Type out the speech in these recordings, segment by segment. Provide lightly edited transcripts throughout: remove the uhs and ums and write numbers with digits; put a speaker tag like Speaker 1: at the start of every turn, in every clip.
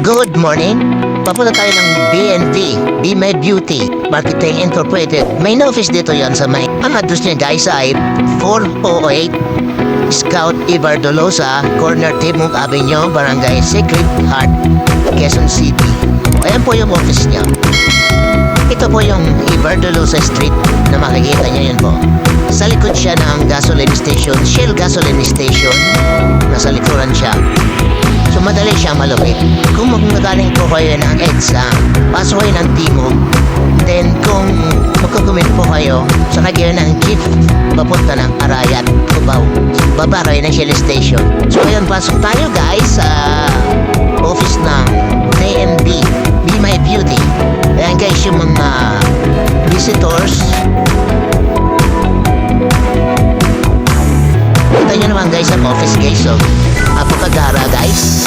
Speaker 1: Good morning! Papunta tayo ng BNB, Be My Beauty, Marketing Incorporated. May office dito yan sa may. Ang address niya guys ay 408 Scout Ibar Dolosa, Corner Timog Avenue, Barangay Sacred Heart, Quezon City. Ayan po yung office niya. Ito po yung Ibar Dolosa Street na makikita niyo yun po. Sa likod siya ng gasoline station, Shell gasoline station. Nasa likuran siya. So madali siya malupit. Kung magmagaling po kayo ng EDSA, pasok kayo ng Timog. Then kung magkukumit po kayo, sakay kayo ng jeep papunta ng Arayat, Cubao. Baba kayo ng Shell Station. So ayun, pasok tayo guys sa office ng DMB, Be My Beauty. Ayan guys yung mga visitors. Kita nyo naman guys ang office guys. So apakagara guys.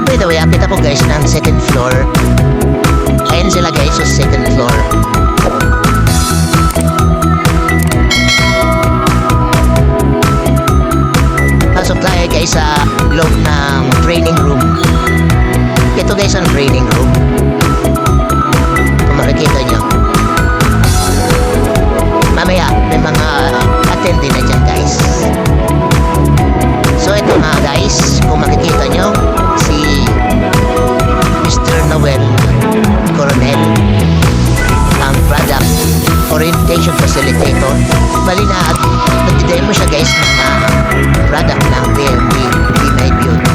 Speaker 1: By the way, apit ako guys ng second floor. Ayan sila guys sa second floor. Pasok tayo guys sa loob ng training room. Ito guys ang training room. Kung makikita nyo, mamaya may mga attendee na dyan guys. So ito nga guys, kung makikita nyo, si Mr. Noel Coronel, ang product orientation facilitator. Bali na at nagdidemo siya guys ng product ng DMB, Be My Beauty.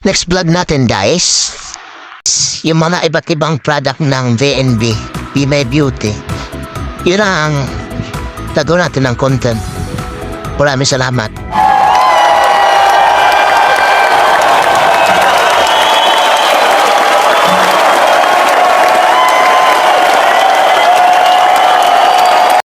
Speaker 1: Next vlog natin guys, yung mga iba't ibang product ng VNB, Be My Beauty. Yun ang tago natin ng content. Maraming salamat.